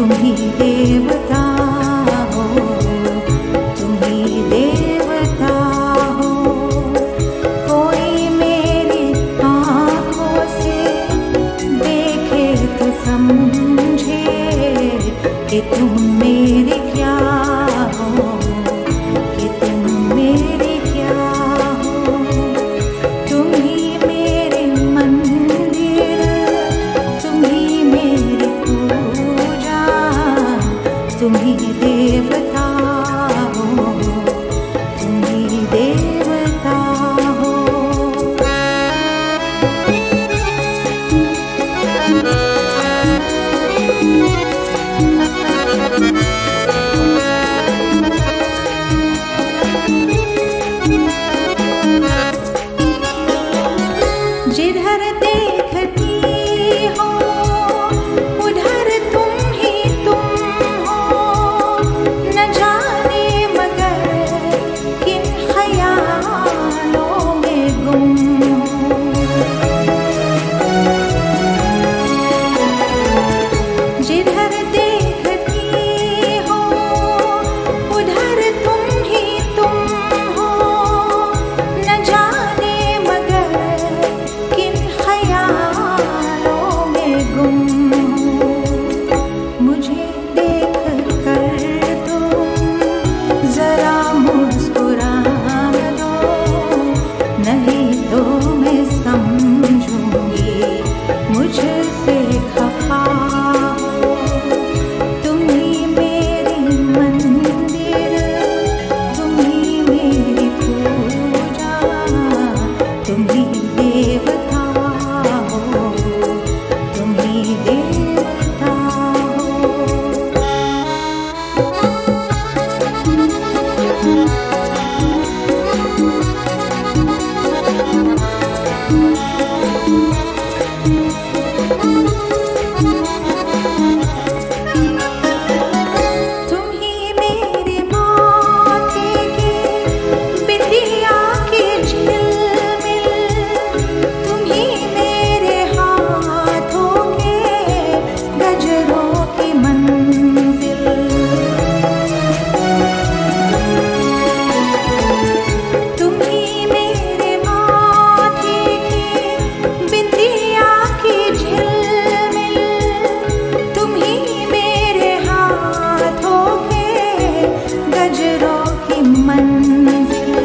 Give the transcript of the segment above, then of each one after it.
तुम ही देवता हो, तुम ही देवता हो। कोई मेरी आँखों से देखे तो समझे कि तुम मेरे क्या हो, कि तुम मेरे क्या हो। तुम ही मेरे मंदिर, तुम ही मेरी पूजा, तुम ही देवता हो, तुम ही देवता हो। जिधर देखती हो उधर तुम ही तुम हो, न जाने मगर किन ख्यालों में गुम हो। जिधर देखती हो उधर तुम ही तुम हो, न जाने मगर किन ख्यालों में गुम हो। मुझे देख कर तुम जरा मुस्कुरा दो, नहीं तो मैं समझूंगी मुझसे खफा हो। तुम ही मेरी मंदिर, तुम ही मेरी पूजा, तुम ही देवता हो, तुम ही देवता हो। तुम ही मेरे माथे के बिंदिया की झिलमिल, तुम ही मेरे हाथों के गजरों की मंजिल। तुम ही मेरे माथे के बिंदिया की झिलमिल, तुम ही मेरे हाथों के गजरों की मंजिल।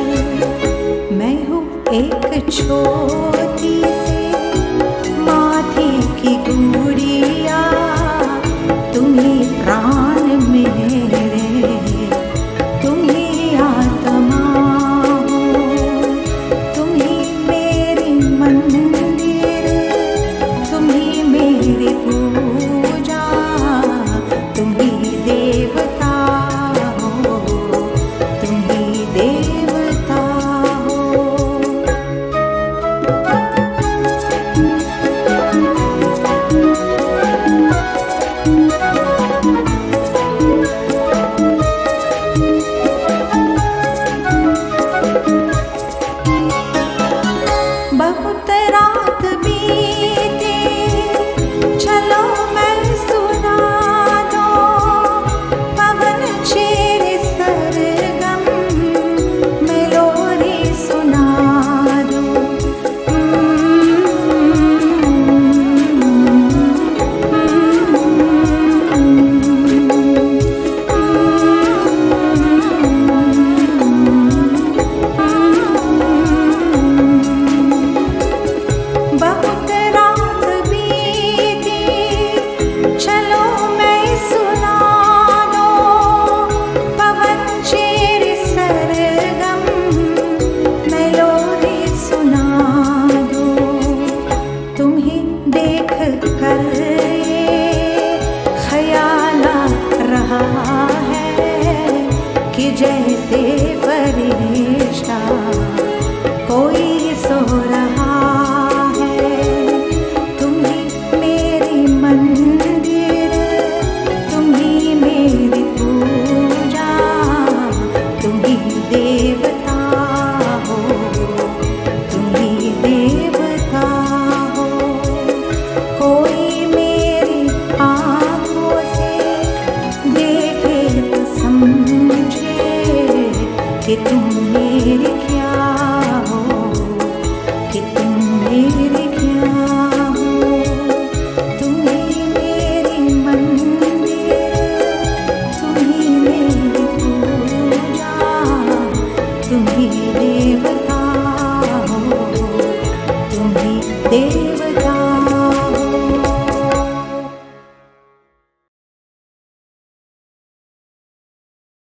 मैं हूँ एक छोटी सी माथे की गुड़िया, तुम ही प्राण मेरे, तुम ही आत्मा हो। तुम ही मेरी मंदिर, तुम ही मेरी पूजा, तुम ही देवता हो, तुम ही देवता हो। बहुत रात बीते, चलो मैं सुना दो पवन छेड़े सरगम, मेलोडी सुना दो। बहुत रात बीती, चलो मैं सुना दो पवन छेड़े सरगम, मेलोडी सुना दो। तुम ही देख कर ये ख्याल आ रहा है कि जैसे फरिश्ते